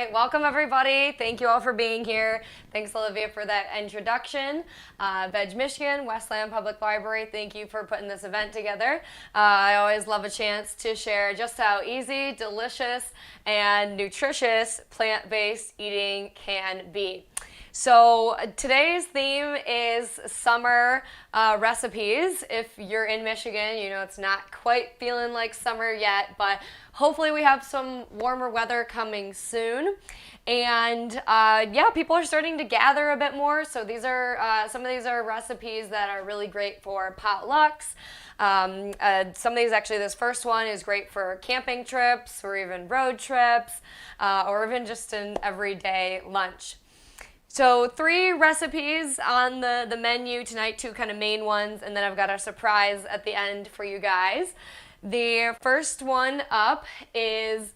right, welcome everybody. Thank you all for being here. Thanks, Olivia, for that introduction. VegMichigan, Westland Public Library, thank you for putting this event together. I always love a chance to share just how easy, delicious, and nutritious plant-based eating can be. So today's theme is summer recipes. If you're in Michigan, you know it's not quite feeling like summer yet, but hopefully we have some warmer weather coming soon. And yeah, people are starting to gather a bit more. So these are some of these are recipes that are really great for potlucks. Some of these, actually, this first one is great for camping trips or even road trips or even just an everyday lunch. So 3 recipes on the menu tonight, 2 kind of main ones, and then I've got a surprise at the end for you guys. The first one up is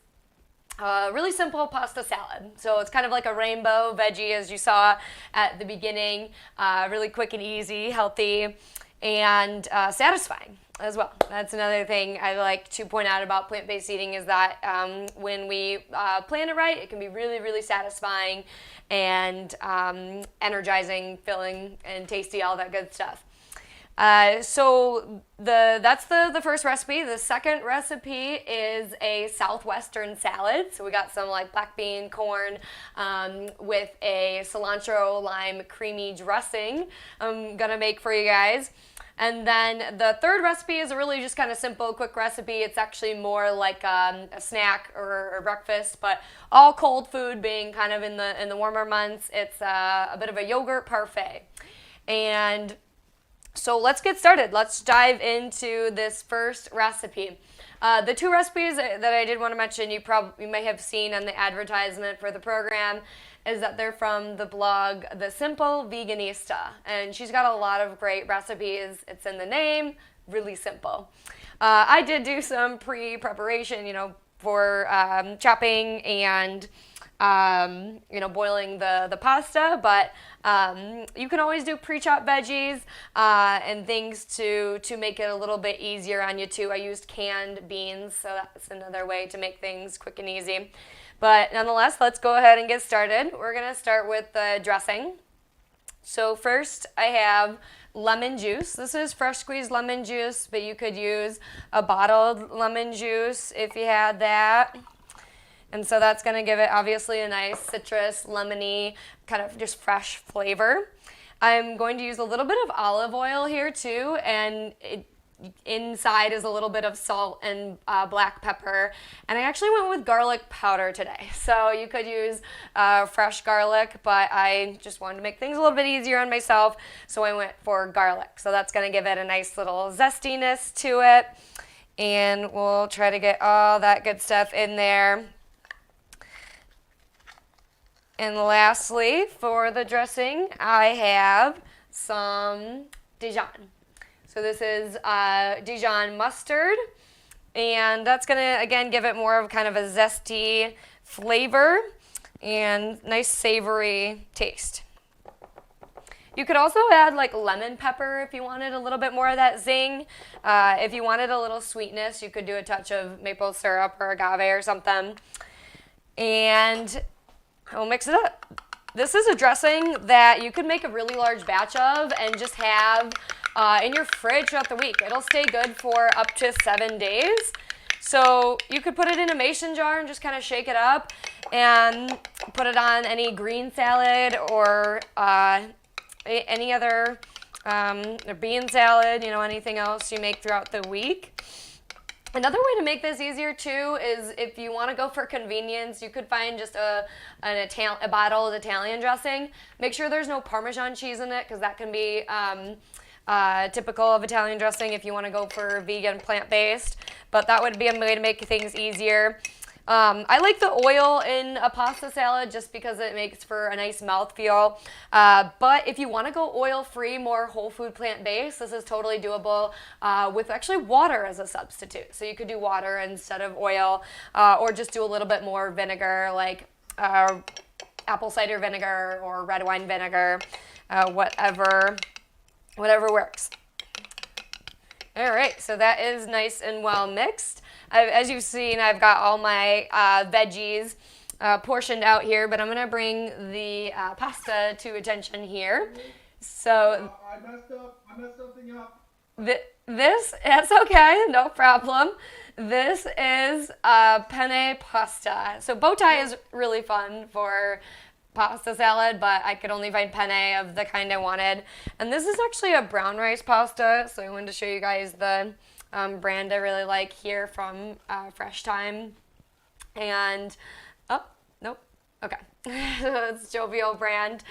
a really simple pasta salad. So it's kind of like a rainbow veggie, as you saw at the beginning. Really quick and easy, healthy, and satisfying as well. That's another thing I like to point out about plant-based eating is that when we plan it right, it can be really, really satisfying and energizing, filling, and tasty, all that good stuff. So that's the first recipe. The second recipe is a Southwestern salad. So we got some like black bean, corn, with a cilantro lime creamy dressing I'm gonna make for you guys. And then the third recipe is a really just kind of simple, quick recipe. It's actually more like a snack or breakfast, but all cold food being kind of in the warmer months. It's a bit of a yogurt parfait. And so let's get started. Let's dive into this first recipe. The 2 recipes that I did want to mention, you may have seen on the advertisement for the program, is that they're from the blog The Simple Veganista, and she's got a lot of great recipes. It's in the name, really simple. I did do some pre-preparation, for chopping and boiling the pasta, but you can always do pre-chopped veggies and things to make it a little bit easier on you too. I used canned beans, so that's another way to make things quick and easy. But nonetheless, let's go ahead and get started. We're going to start with the dressing. So first I have lemon juice. This is fresh squeezed lemon juice, but you could use a bottled lemon juice if you had that. And so that's going to give it obviously a nice citrus, lemony, kind of just fresh flavor. I'm going to use a little bit of olive oil here too, and inside is a little bit of salt and black pepper. And I actually went with garlic powder today. So you could use fresh garlic, but I just wanted to make things a little bit easier on myself, so I went for garlic. So that's going to give it a nice little zestiness to it. And we'll try to get all that good stuff in there. And lastly, for the dressing, I have some Dijon. So this is Dijon Mustard, and that's going to, again, give it more of kind of a zesty flavor and nice savory taste. You could also add like lemon pepper if you wanted a little bit more of that zing. If you wanted a little sweetness, you could do a touch of maple syrup or agave or something. And we'll mix it up. This is a dressing that you could make a really large batch of and just have in your fridge throughout the week. It'll stay good for up to 7 days. So you could put it in a mason jar and just kind of shake it up and put it on any green salad or any other or bean salad, anything else you make throughout the week. Another way to make this easier too is if you want to go for convenience, you could find just a bottle of Italian dressing. Make sure there's no Parmesan cheese in it, because that can be typical of Italian dressing if you want to go for vegan plant-based. But that would be a way to make things easier. I like the oil in a pasta salad just because it makes for a nice mouthfeel. But if you want to go oil-free, more whole food plant-based, this is totally doable with actually water as a substitute. So you could do water instead of oil, or just do a little bit more vinegar, like apple cider vinegar or red wine vinegar, whatever works. All right, so that is nice and well mixed. As you've seen, I've got all my veggies portioned out here, but I'm going to bring the pasta to attention here. So I messed something up. It's okay, no problem. This is penne pasta. So bow tie is really fun for pasta salad, but I could only find penne of the kind I wanted. And this is actually a brown rice pasta, so I wanted to show you guys the brand I really like here from Fresh Time. And, oh, nope, okay. It's Jovial brand.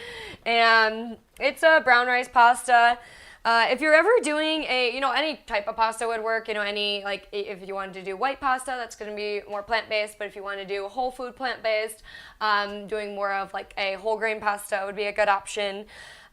And it's a brown rice pasta. If you're ever doing any type of pasta would work, if you wanted to do white pasta, that's going to be more plant-based, but if you want to do whole food plant-based, doing more of like a whole grain pasta would be a good option.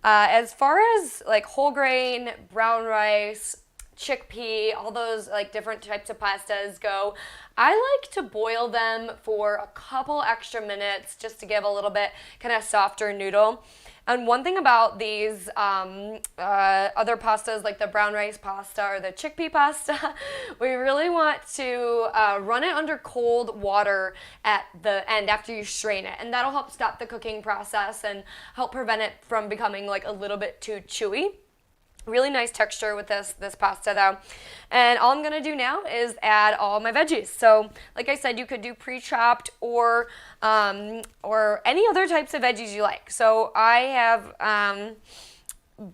As far as like whole grain, brown rice, chickpea, all those like different types of pastas go, I like to boil them for a couple extra minutes just to give a little bit kind of softer noodle. And one thing about these other pastas, like the brown rice pasta or the chickpea pasta, we really want to run it under cold water at the end after you strain it. And that'll help stop the cooking process and help prevent it from becoming like a little bit too chewy. Really nice texture with this pasta though. And all I'm gonna do now is add all my veggies. So like I said, you could do pre-chopped or any other types of veggies you like. So I have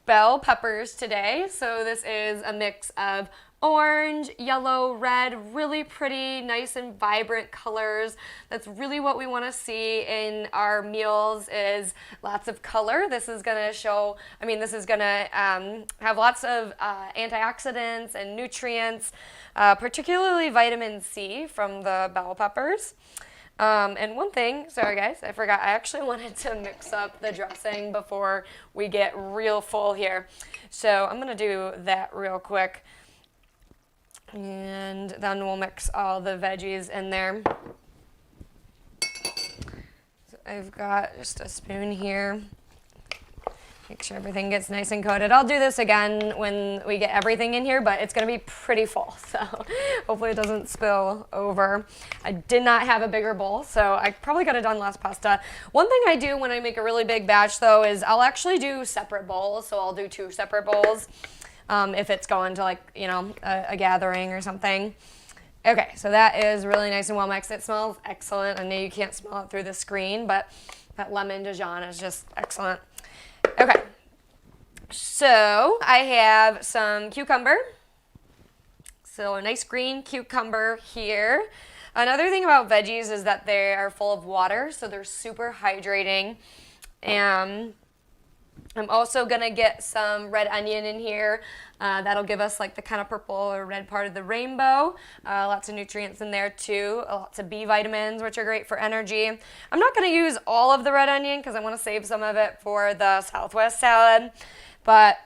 bell peppers today. So this is a mix of orange, yellow, red, really pretty, nice and vibrant colors. That's really what we want to see in our meals is lots of color. This is going to have lots of antioxidants and nutrients, particularly vitamin C from the bell peppers. And one thing, sorry guys, I forgot, I actually wanted to mix up the dressing before we get real full here. So I'm going to do that real quick. And then we'll mix all the veggies in there. So I've got just a spoon here. Make sure everything gets nice and coated. I'll do this again when we get everything in here, but it's going to be pretty full. So hopefully it doesn't spill over. I did not have a bigger bowl, so I probably could have done less pasta. One thing I do when I make a really big batch, though, is I'll actually do separate bowls. So I'll do 2 separate bowls. If it's going to a gathering or something. Okay, so that is really nice and well mixed. It smells excellent. I know you can't smell it through the screen, but that lemon Dijon is just excellent. Okay, so I have some cucumber. So a nice green cucumber here. Another thing about veggies is that they are full of water, so they're super hydrating. And I'm also going to get some red onion in here. That'll give us like the kind of purple or red part of the rainbow. Lots of nutrients in there too. Lots of B vitamins, which are great for energy. I'm not going to use all of the red onion because I want to save some of it for the Southwest salad. But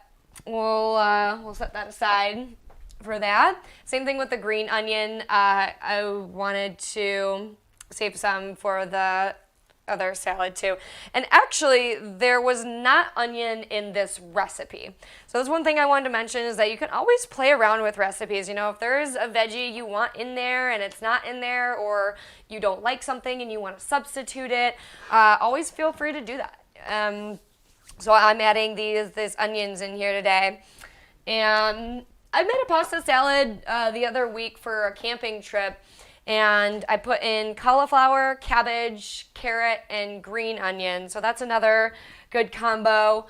we'll set that aside for that. Same thing with the green onion. I wanted to save some for the other salad too. And actually, there was not onion in this recipe. So that's one thing I wanted to mention is that you can always play around with recipes. You know, if there's a veggie you want in there and it's not in there, or you don't like something and you want to substitute it, always feel free to do that. So I'm adding these onions in here today. And I made a pasta salad the other week for a camping trip. And I put in cauliflower, cabbage, carrot, and green onion. So that's another good combo.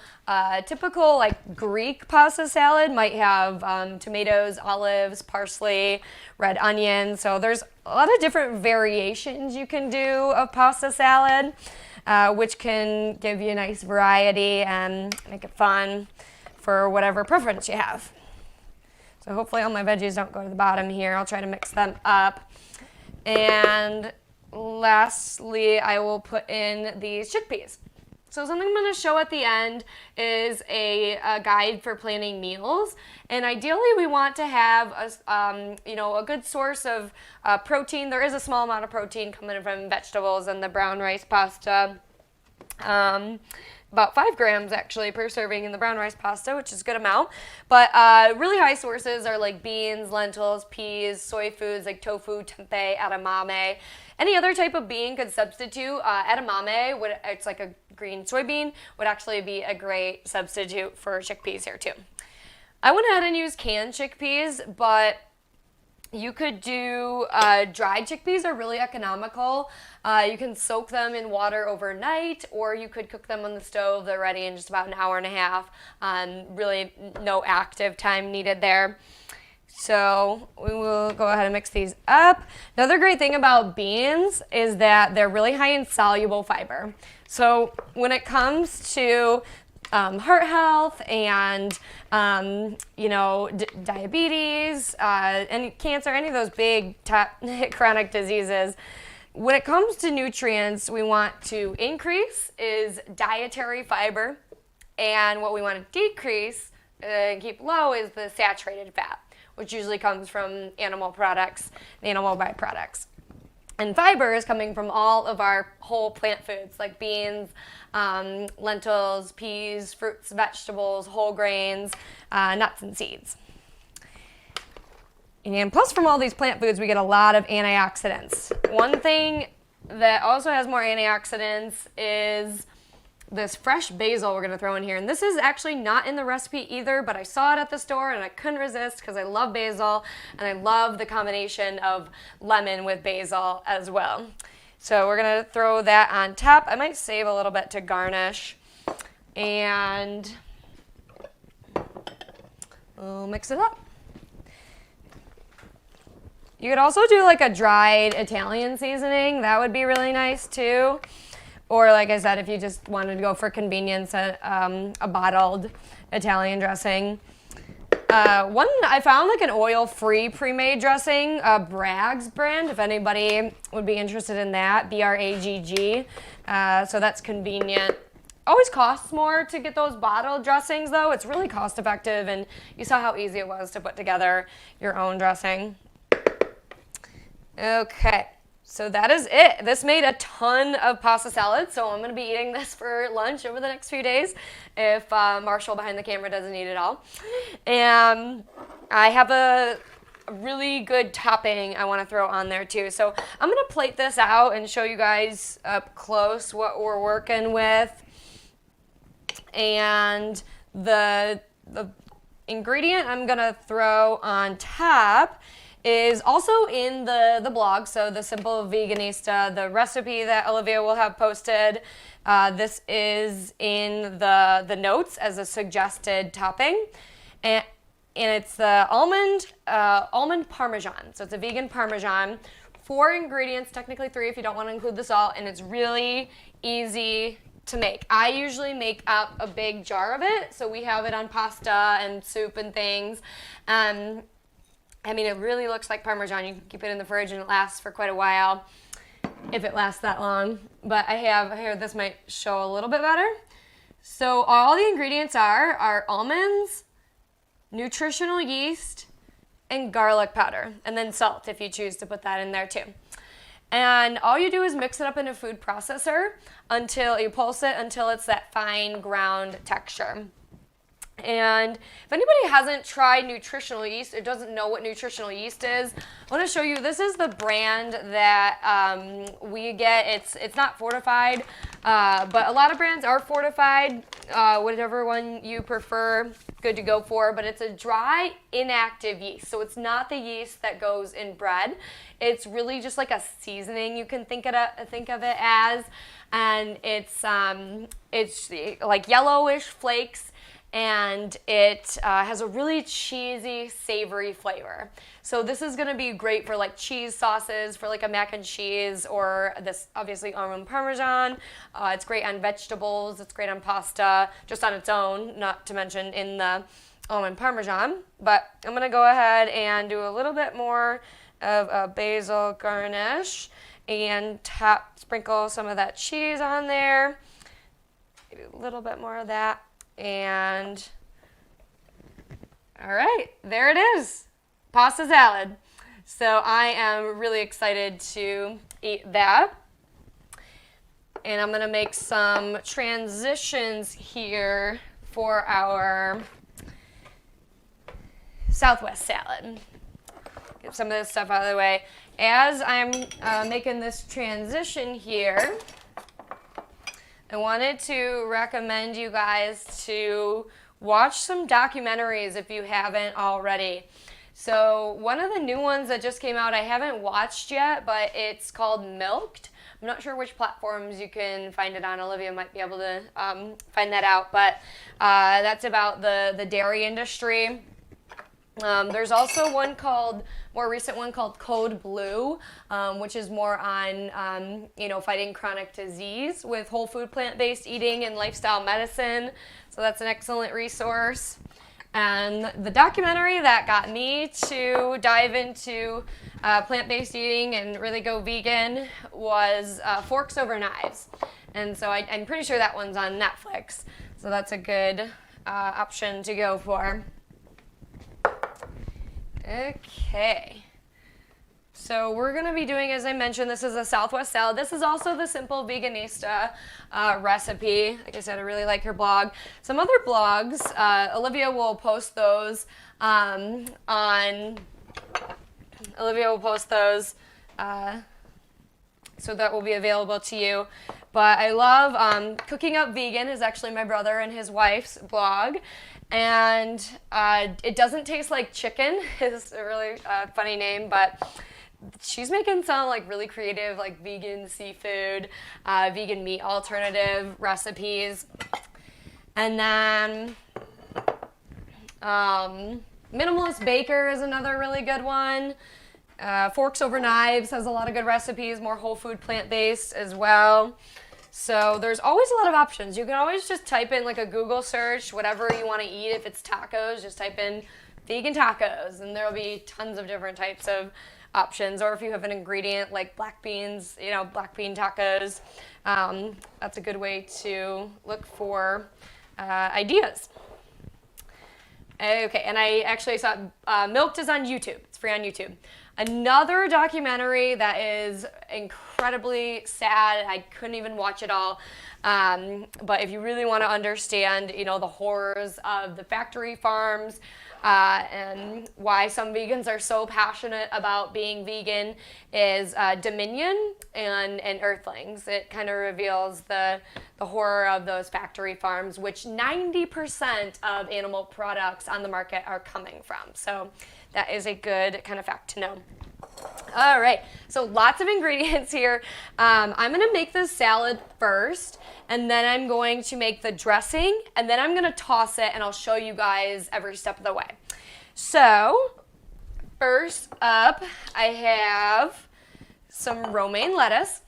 Typical like Greek pasta salad might have tomatoes, olives, parsley, red onion. So there's a lot of different variations you can do of pasta salad, which can give you a nice variety and make it fun for whatever preference you have. So hopefully all my veggies don't go to the bottom here. I'll try to mix them up. And lastly, I will put in these chickpeas. So something I'm going to show at the end is a guide for planning meals. And ideally, we want to have a good source of protein. There is a small amount of protein coming from vegetables and the brown rice pasta. about 5 grams actually per serving in the brown rice pasta, which is a good amount. But really high sources are like beans, lentils, peas, soy foods like tofu, tempeh, edamame. Any other type of bean could substitute. Edamame, it's like a green soybean, would actually be a great substitute for chickpeas here too. I went ahead and used canned chickpeas, but you could do dried chickpeas are really economical. You can soak them in water overnight, or you could cook them on the stove. They're ready in just about an hour and a half. Really no active time needed there. So we will go ahead and mix these up. Another great thing about beans is that they're really high in soluble fiber. So when it comes to heart health and diabetes, any cancer, any of those big chronic diseases, when it comes to nutrients, we want to increase is dietary fiber, and what we want to decrease and keep low is the saturated fat, which usually comes from animal products, animal byproducts. And fiber is coming from all of our whole plant foods like beans, lentils, peas, fruits, vegetables, whole grains, nuts, and seeds. And plus from all these plant foods, we get a lot of antioxidants. One thing that also has more antioxidants is this fresh basil we're going to throw in here. And this is actually not in the recipe either, but I saw it at the store and I couldn't resist because I love basil and I love the combination of lemon with basil as well. So we're going to throw that on top. I might save a little bit to garnish, and we'll mix it up. You could also do like a dried Italian seasoning. That would be really nice too. Or like I said, if you just wanted to go for convenience, a bottled Italian dressing. I found like an oil-free pre-made dressing, Bragg's brand, if anybody would be interested in that, B-R-A-G-G. So that's convenient. Always costs more to get those bottled dressings though. It's really cost effective, and you saw how easy it was to put together your own dressing. Okay. So that is it. This made a ton of pasta salad, so I'm going to be eating this for lunch over the next few days if Marshall behind the camera doesn't eat it all. And I have a really good topping I want to throw on there too. So I'm going to plate this out and show you guys up close what we're working with. And the ingredient I'm going to throw on top is also in the blog, so the Simple Veganista, the recipe that Olivia will have posted. This is in the notes as a suggested topping, and it's the almond Parmesan. So it's a vegan Parmesan. 4 ingredients, technically 3 if you don't want to include the salt, and it's really easy to make. I usually make up a big jar of it, so we have it on pasta and soup and things. I mean, it really looks like Parmesan. You can keep it in the fridge and it lasts for quite a while, if it lasts that long. But I have here, this might show a little bit better. So all the ingredients are almonds, nutritional yeast, and garlic powder, and then salt if you choose to put that in there too. And all you do is mix it up in a food processor until you pulse it until it's that fine ground texture. And if anybody hasn't tried nutritional yeast or doesn't know what nutritional yeast is, I want to show you, this is the brand that we get. It's not fortified, but a lot of brands are fortified, whatever one you prefer, good to go for, but it's a dry, inactive yeast. So it's not the yeast that goes in bread. It's really just like a seasoning, you can think of it as, and it's like yellowish flakes, and it has a really cheesy, savory flavor. So this is gonna be great for like cheese sauces, for like a mac and cheese, or this obviously almond Parmesan. It's great on vegetables, it's great on pasta, just on its own, not to mention in the almond Parmesan. But I'm gonna go ahead and do a little bit more of a basil garnish and sprinkle some of that cheese on there. Maybe a little bit more of that. And all right, there it is, pasta salad. So I am really excited to eat that. And I'm gonna make some transitions here for our Southwest salad. Get some of this stuff out of the way. As I'm making this transition here, I wanted to recommend you guys to watch some documentaries if you haven't already. So one of the new ones that just came out I haven't watched yet, but it's called Milked. I'm not sure which platforms you can find it on. Olivia might be able to find that out, but that's about the dairy industry. There's also more recent one called Code Blue, which is more on, fighting chronic disease with whole food plant-based eating and lifestyle medicine. So that's an excellent resource. And the documentary that got me to dive into plant-based eating and really go vegan was Forks Over Knives. And so I'm pretty sure that one's on Netflix. So that's a good option to go for. Okay, so we're going to be doing, as I mentioned, this is a Southwest salad. This is also the Simple Veganista recipe. Like I said, I really like her blog. Some other blogs, Olivia will post those so that will be available to you. But I love Cooking Up Vegan is actually my brother and his wife's blog. And It Doesn't Taste Like Chicken is a really funny name, but she's making some like really creative like vegan seafood, vegan meat alternative recipes. And then Minimalist Baker is another really good one. Forks Over Knives has a lot of good recipes, more whole food plant-based as well. So there's always a lot of options. You can always just type in like a Google search, whatever you want to eat. If it's tacos, just type in vegan tacos and there'll be tons of different types of options. Or if you have an ingredient like black beans, black bean tacos, that's a good way to look for ideas. Okay, and I actually saw Milked is on YouTube. It's free on YouTube. Another documentary that is incredibly sad, I couldn't even watch it all, but if you really want to understand, the horrors of the factory farms and why some vegans are so passionate about being vegan, is Dominion and Earthlings. It kind of reveals the horror of those factory farms, which 90% of animal products on the market are coming from. So that is a good kind of fact to know. All right, so lots of ingredients here. I'm going to make the salad first, and then I'm going to make the dressing, and then I'm going to toss it, and I'll show you guys every step of the way. So first up, I have some romaine lettuce.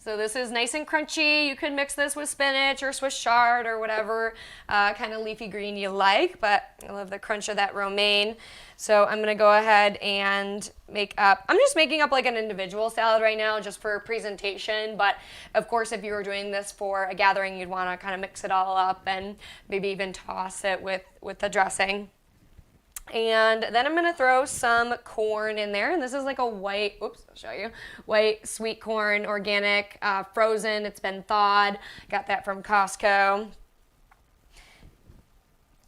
So this is nice and crunchy. You could mix this with spinach or Swiss chard or whatever kind of leafy green you like, but I love the crunch of that romaine. So I'm gonna go ahead and I'm just making up like an individual salad right now just for presentation, but of course if you were doing this for a gathering, you'd wanna kind of mix it all up and maybe even toss it with the dressing. And then I'm gonna throw some corn in there, and this is like a white, I'll show you, white sweet corn, organic, frozen, it's been thawed, got that from Costco.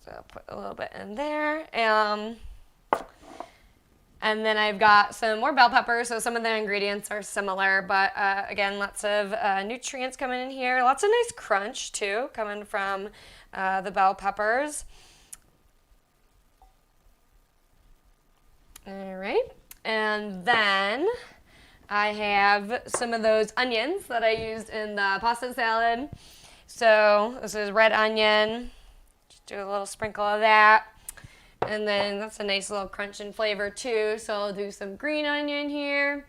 So I'll put a little bit in there. And then I've got some more bell peppers, so some of the ingredients are similar, but again, lots of nutrients coming in here, lots of nice crunch too, coming from the bell peppers. All right, and then I have some of those onions that I used in the pasta salad. So this is red onion, just do a little sprinkle of that. And then that's a nice little crunch and flavor too. So I'll do some green onion here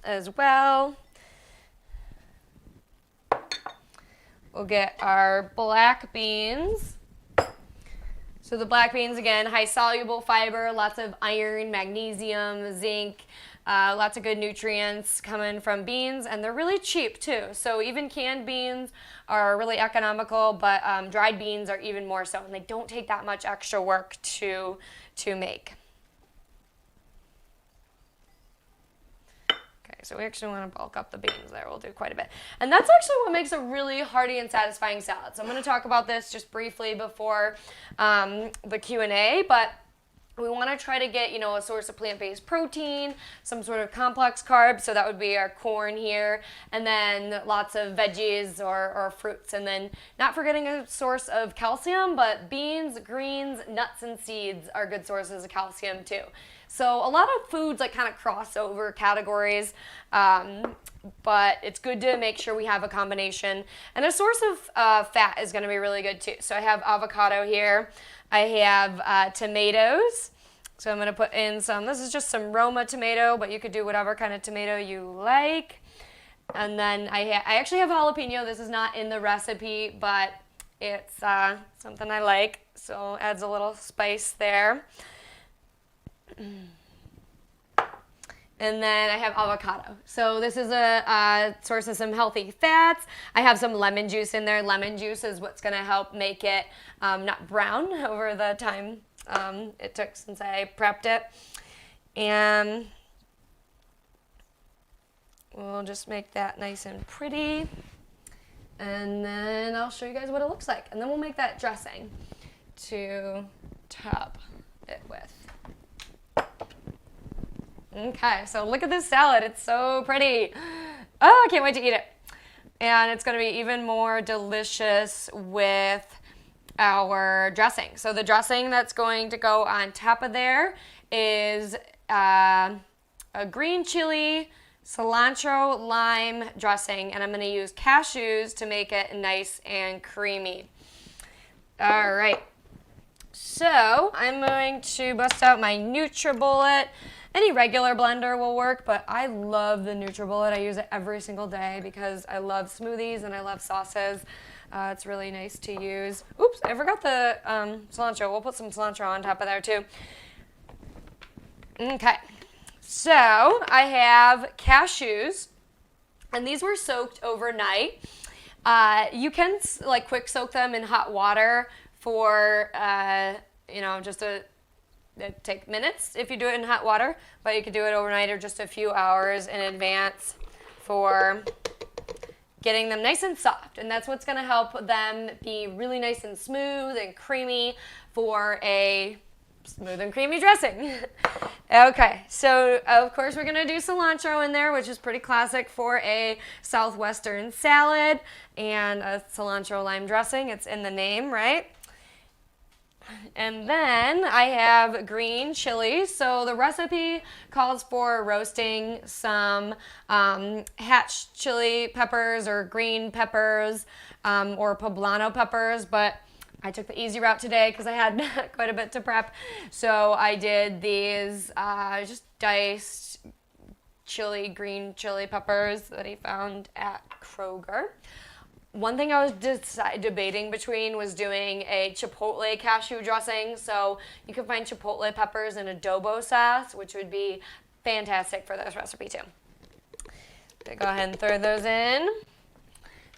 as well. We'll get our black beans. So the black beans, again, high soluble fiber, lots of iron, magnesium, zinc, lots of good nutrients coming from beans, and they're really cheap too. So even canned beans are really economical, but dried beans are even more so, and they don't take that much extra work to make. Okay, so we actually want to bulk up the beans there. We'll do quite a bit. And that's actually what makes a really hearty and satisfying salad. So I'm going to talk about this just briefly before the Q&A, but we want to try to get, a source of plant-based protein, some sort of complex carbs, so that would be our corn here, and then lots of veggies or fruits, and then not forgetting a source of calcium, but beans, greens, nuts, and seeds are good sources of calcium too. So a lot of foods kind of cross over categories, but it's good to make sure we have a combination. And a source of fat is going to be really good too. So I have avocado here. I have tomatoes, so I'm going to put in some. This is just some Roma tomato, but you could do whatever kind of tomato you like. And then I actually have jalapeno. This is not in the recipe, but it's something I like, so adds a little spice there. And then I have avocado. So this is a source of some healthy fats. I have some lemon juice in there. Lemon juice is what's going to help make it not brown over the time it took since I prepped it. And we'll just make that nice and pretty. And then I'll show you guys what it looks like. And then we'll make that dressing to top it with. Okay, so look at this salad. It's so pretty. Oh, I can't wait to eat it. And it's going to be even more delicious with our dressing. So the dressing that's going to go on top of there is a green chili, cilantro, lime dressing, and I'm going to use cashews to make it nice and creamy. All right, so I'm going to bust out my NutriBullet. Any regular blender will work, but I love the NutriBullet. I use it every single day because I love smoothies and I love sauces. It's really nice to use. Oops, I forgot the cilantro. We'll put some cilantro on top of there too. Okay, so I have cashews, and these were soaked overnight. You can quick soak them in hot water for just it take minutes if you do it in hot water, but you could do it overnight or just a few hours in advance for getting them nice and soft. And that's what's going to help them be really nice and smooth and creamy for a smooth and creamy dressing. Okay, so of course we're going to do cilantro in there, which is pretty classic for a Southwestern salad and a cilantro lime dressing. It's in the name, right? And then I have green chilies. So the recipe calls for roasting some hatch chili peppers or green peppers or poblano peppers, but I took the easy route today because I had quite a bit to prep. So I did these just diced green chili peppers that I found at Kroger. One thing I was debating between was doing a Chipotle cashew dressing. So you can find Chipotle peppers in adobo sauce, which would be fantastic for this recipe too. So go ahead and throw those in.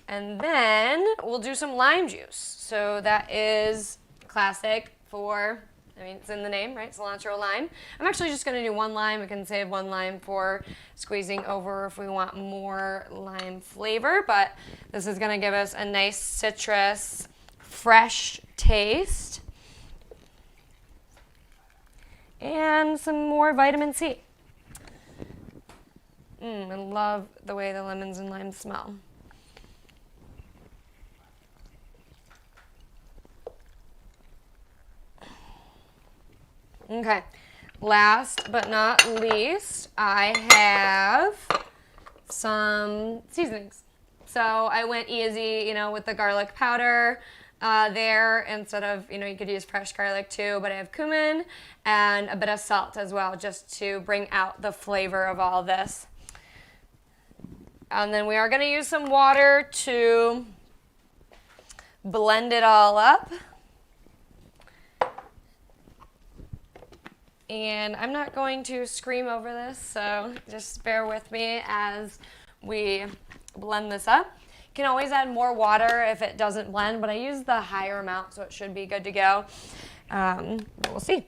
And then we'll do some lime juice. So that is classic for, it's in the name, right? Cilantro lime. I'm actually just going to do one lime. We can save one lime for squeezing over if we want more lime flavor. But this is going to give us a nice citrus, fresh taste. And some more vitamin C. I love the way the lemons and limes smell. Okay, last but not least, I have some seasonings. So I went easy, with the garlic powder there instead of, you could use fresh garlic too, but I have cumin and a bit of salt as well just to bring out the flavor of all this. And then we are going to use some water to blend it all up. And I'm not going to scream over this, so just bear with me as we blend this up. You can always add more water if it doesn't blend, but I use the higher amount, so it should be good to go. We'll see.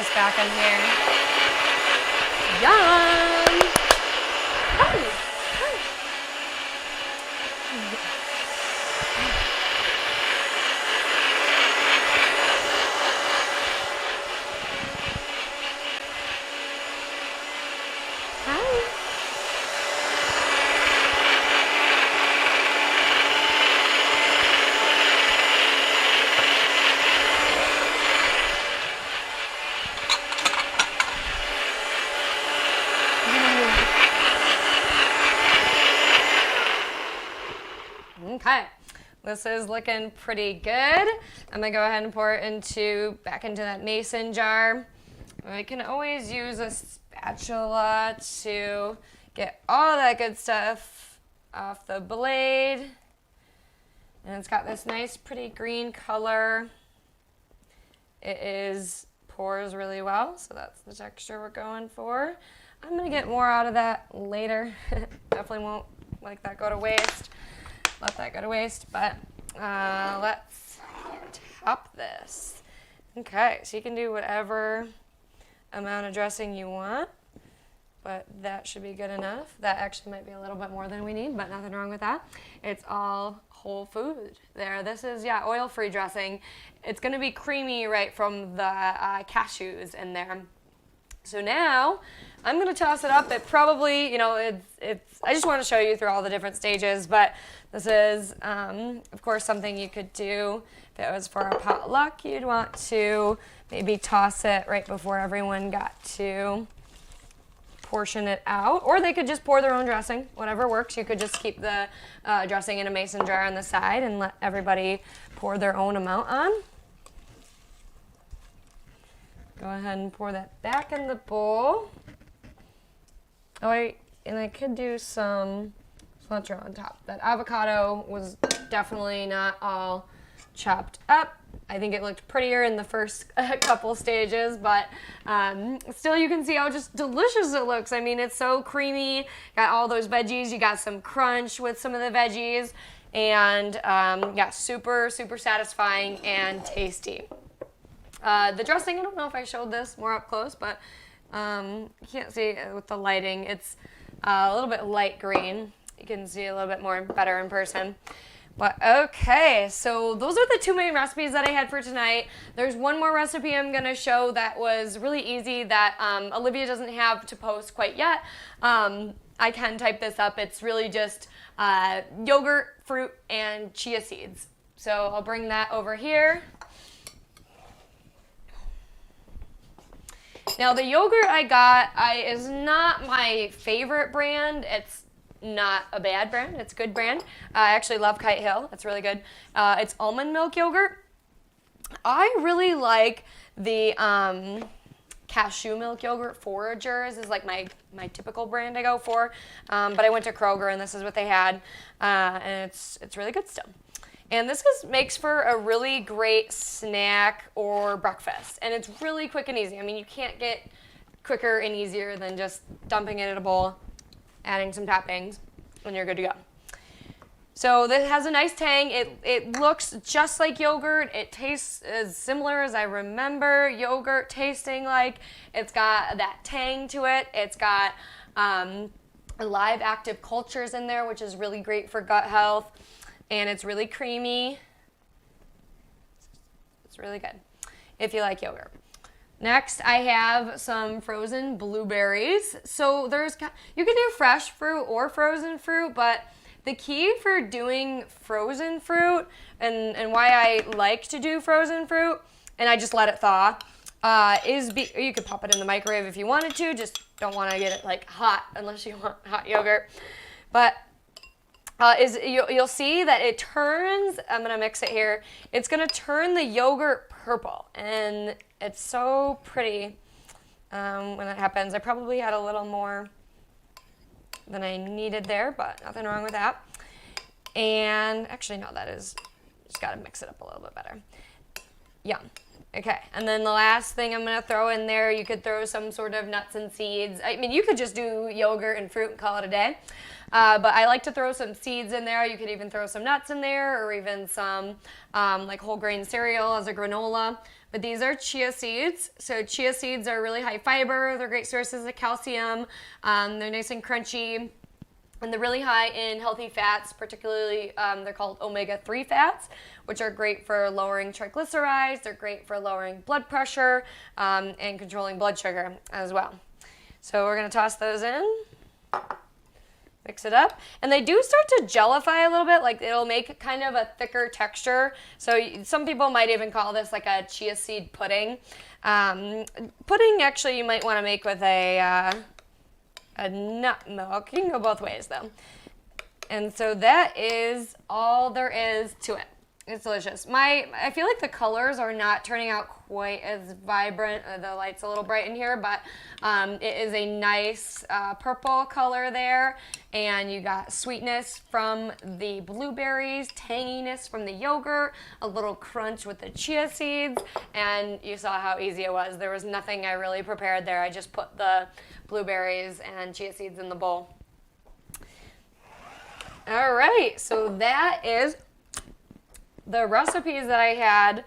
this back in here. Yum! Hey, hey. Okay, this is looking pretty good. I'm gonna go ahead and pour it back into that mason jar. I can always use a spatula to get all that good stuff off the blade. And it's got this nice pretty green color. Pours really well, so that's the texture we're going for. I'm gonna get more out of that later. Definitely won't let that go to waste. But let's top this. Okay, so you can do whatever amount of dressing you want, but that should be good enough. That actually might be a little bit more than we need, but nothing wrong with that. It's all whole food there. This is, oil-free dressing. It's gonna be creamy right from the cashews in there. So now I'm gonna toss it up. It probably, I just want to show you through all the different stages, but this is, of course, something you could do. If it was for a potluck, you'd want to maybe toss it right before everyone got to portion it out, or they could just pour their own dressing, whatever works. You could just keep the dressing in a mason jar on the side and let everybody pour their own amount on. Go ahead and pour that back in the bowl. And I could do some cilantro on top. That avocado was definitely not all chopped up. I think it looked prettier in the first couple stages, but still you can see how just delicious it looks. I mean, it's so creamy. Got all those veggies. You got some crunch with some of the veggies, and super, super satisfying and tasty. The dressing, I don't know if I showed this more up close, but you can't see it with the lighting. It's a little bit light green. You can see a little bit more better in person. But okay, so those are the two main recipes that I had for tonight. There's one more recipe I'm gonna show that was really easy that Olivia doesn't have to post quite yet. I can type this up. It's really just yogurt, fruit, and chia seeds. So I'll bring that over here. Now the yogurt I got is not my favorite brand. It's not a bad brand. It's a good brand. I actually love Kite Hill. It's really good. It's almond milk yogurt. I really like the cashew milk yogurt. Foragers is like my typical brand I go for. But I went to Kroger and this is what they had. And it's really good still. And this makes for a really great snack or breakfast. And it's really quick and easy. I mean, you can't get quicker and easier than just dumping it in a bowl, adding some toppings, and you're good to go. So this has a nice tang. It looks just like yogurt. It tastes as similar as I remember yogurt tasting like. It's got that tang to it. It's got live active cultures in there, which is really great for gut health. And it's really creamy. It's really good if you like yogurt. Next, I have some frozen blueberries. So you can do fresh fruit or frozen fruit, but the key for doing frozen fruit and why I like to do frozen fruit, and I just let it thaw, you could pop it in the microwave if you wanted to, just don't want to get it like hot unless you want hot yogurt. But you'll see that it turns, I'm going to mix it here, it's going to turn the yogurt purple, and it's so pretty when that happens. I probably had a little more than I needed there, but nothing wrong with that. And actually, no, just got to mix it up a little bit better. Yum. Okay, and then the last thing I'm going to throw in there, you could throw some sort of nuts and seeds. I mean, you could just do yogurt and fruit and call it a day. But I like to throw some seeds in there. You could even throw some nuts in there or even some like whole grain cereal as a granola. But these are chia seeds. So chia seeds are really high fiber. They're great sources of calcium. They're nice and crunchy. And they're really high in healthy fats, particularly they're called omega-3 fats, which are great for lowering triglycerides. They're great for lowering blood pressure and controlling blood sugar as well. So we're going to toss those in, mix it up. And they do start to gellify a little bit, like it'll make kind of a thicker texture. So some people might even call this like a chia seed pudding. Pudding, actually, you might want to make with a nut milk. You can go both ways though. And so that is all there is to it. It's delicious. I feel like the colors are not turning out quite as vibrant. The light's a little bright in here, but it is a nice purple color there. And you got sweetness from the blueberries, tanginess from the yogurt, a little crunch with the chia seeds, and you saw how easy it was. There was nothing I really prepared there. I just put the blueberries and chia seeds in the bowl. All right, so that is the recipes that I had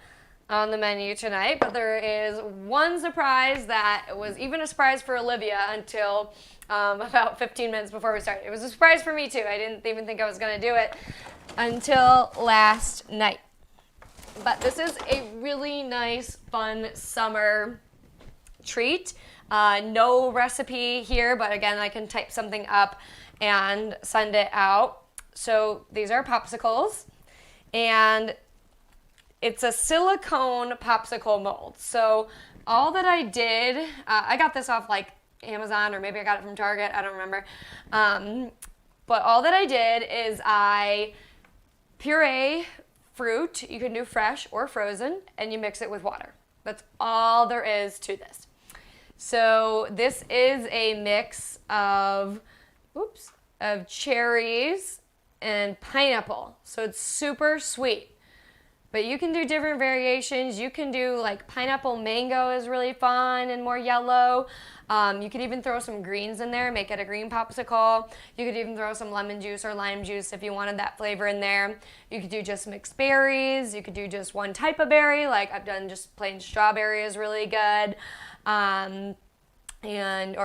on the menu tonight, but there is one surprise that was even a surprise for Olivia until about 15 minutes before we started. It was a surprise for me too. I didn't even think I was going to do it until last night. But this is a really nice, fun summer treat. No recipe here, but again, I can type something up and send it out. So these are popsicles, and it's a silicone popsicle mold. So all that I did, I got this off like Amazon, or maybe I got it from Target, I don't remember. But all that I did is I puree fruit, you can do fresh or frozen, and you mix it with water. That's all there is to this. So this is a mix of cherries and pineapple. So it's super sweet. But you can do different variations. You can do like pineapple mango is really fun and more yellow. You could even throw some greens in there, make it a green popsicle. You could even throw some lemon juice or lime juice if you wanted that flavor in there. You could do just mixed berries. You could do just one type of berry, like I've done just plain strawberry is really good. Or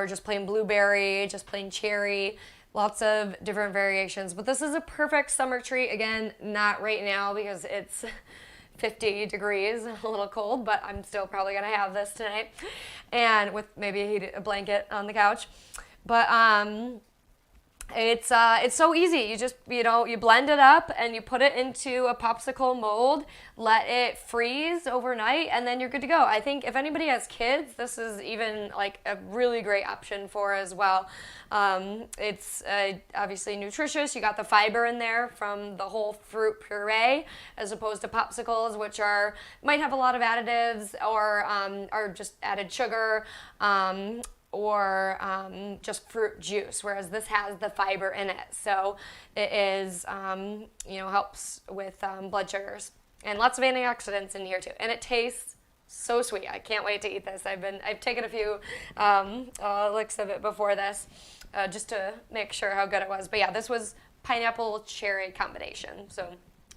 just plain blueberry, just plain cherry. Lots of different variations, but this is a perfect summer treat. Again, not right now because it's 50 degrees, a little cold, but I'm still probably gonna have this tonight, and with maybe a blanket on the couch. But it's so easy. You just, you blend it up and you put it into a popsicle mold, let it freeze overnight, and then you're good to go. I think if anybody has kids, this is even like a really great option for as well. It's obviously nutritious. You got the fiber in there from the whole fruit puree, as opposed to popsicles, which might have a lot of additives or just added sugar. Or just fruit juice, whereas this has the fiber in it. So it is, helps with blood sugars, and lots of antioxidants in here too. And it tastes so sweet. I can't wait to eat this. I've taken a few licks of it before this, just to make sure how good it was. But yeah, this was pineapple cherry combination. So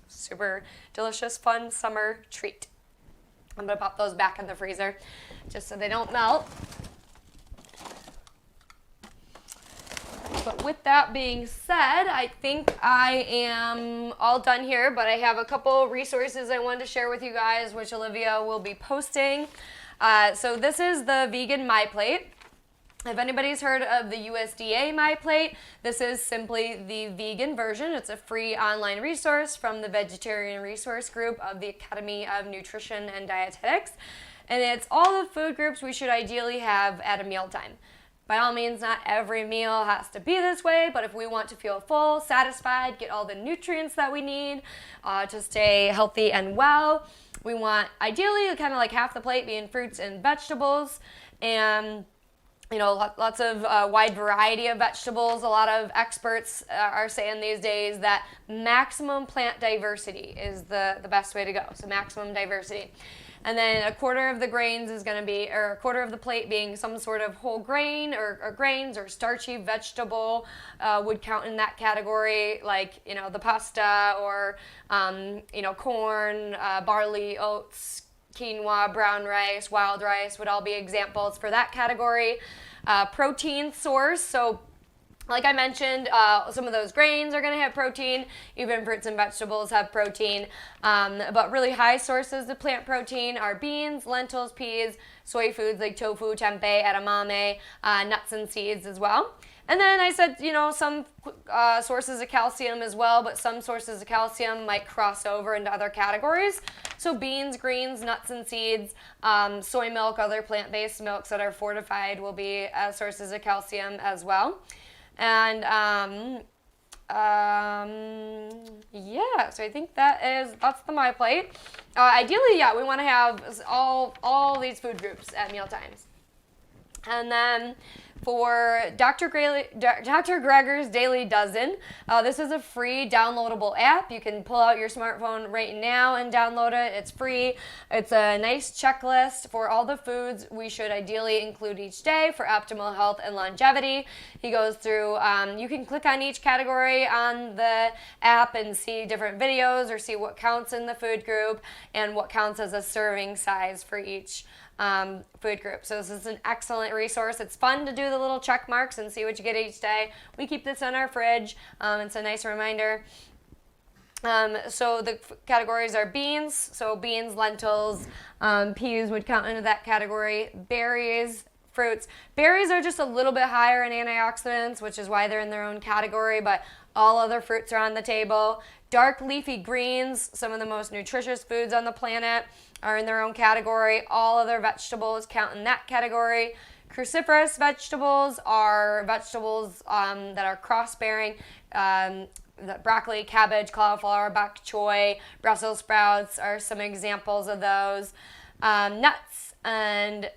super delicious, fun summer treat. I'm gonna pop those back in the freezer just so they don't melt. But with that being said, I think I am all done here, but I have a couple resources I wanted to share with you guys, which Olivia will be posting. So this is the vegan My Plate. If anybody's heard of the USDA My Plate, this is simply the vegan version. It's a free online resource from the Vegetarian Resource Group of the Academy of Nutrition and Dietetics. And it's all the food groups we should ideally have at a mealtime. By all means, not every meal has to be this way, but if we want to feel full, satisfied, get all the nutrients that we need to stay healthy and well, we want ideally kind of like half the plate being fruits and vegetables, and lots of wide variety of vegetables. A lot of experts are saying these days that maximum plant diversity is the best way to go, so maximum diversity. And then a quarter of the grains is going to be, or a quarter of the plate being some sort of whole grain or grains or starchy vegetable would count in that category, like, the pasta or, corn, barley, oats, quinoa, brown rice, wild rice would all be examples for that category. Protein source, so like I mentioned, some of those grains are going to have protein. Even fruits and vegetables have protein. But really high sources of plant protein are beans, lentils, peas, soy foods like tofu, tempeh, edamame, nuts and seeds as well. And then I said, some sources of calcium as well, but some sources of calcium might cross over into other categories. So beans, greens, nuts and seeds, soy milk, other plant-based milks that are fortified will be sources of calcium as well. And so I think that's the My Plate. Ideally, we want to have all these food groups at meal times. And then for Dr. Greger's Daily Dozen, this is a free downloadable app. You can pull out your smartphone right now and download it. It's free. It's a nice checklist for all the foods we should ideally include each day for optimal health and longevity. He goes through, you can click on each category on the app and see different videos or see what counts in the food group and what counts as a serving size for each food group. So this is an excellent resource. It's fun to do the little check marks and see what you get each day. We keep this in our fridge. It's a nice reminder. So the categories are beans. So beans, lentils, peas would count into that category. Berries, fruits. Berries are just a little bit higher in antioxidants, which is why they're in their own category, but all other fruits are on the table. Dark leafy greens, some of the most nutritious foods on the planet, are in their own category. All other vegetables count in that category. Cruciferous vegetables are vegetables that are cross-bearing. Broccoli, cabbage, cauliflower, bok choy, Brussels sprouts are some examples of those. Nuts and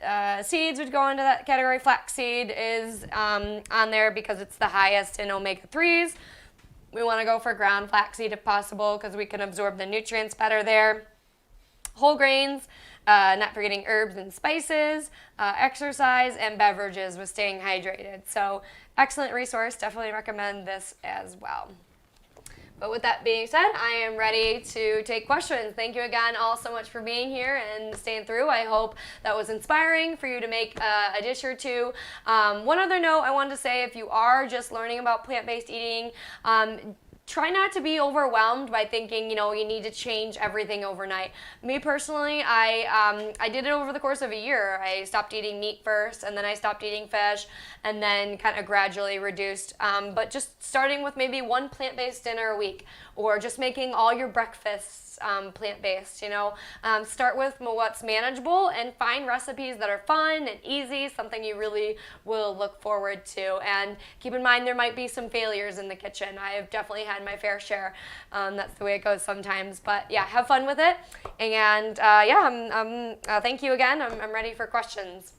seeds would go into that category. Flaxseed is on there because it's the highest in omega-3s. We want to go for ground flaxseed if possible because we can absorb the nutrients better there. Whole grains, not forgetting herbs and spices, exercise, and beverages with staying hydrated. So excellent resource. Definitely recommend this as well. But with that being said, I am ready to take questions. Thank you again all so much for being here and staying through. I hope that was inspiring for you to make a dish or two. One other note I wanted to say, if you are just learning about plant-based eating, try not to be overwhelmed by thinking, you need to change everything overnight. Me personally, I did it over the course of a year. I stopped eating meat first, and then I stopped eating fish, and then kind of gradually reduced. But just starting with maybe one plant-based dinner a week, or just making all your breakfasts plant-based, Start with what's manageable and find recipes that are fun and easy, something you really will look forward to. And keep in mind there might be some failures in the kitchen. I have definitely had my fair share. That's the way it goes sometimes. But yeah, have fun with it. And thank you again. I'm ready for questions.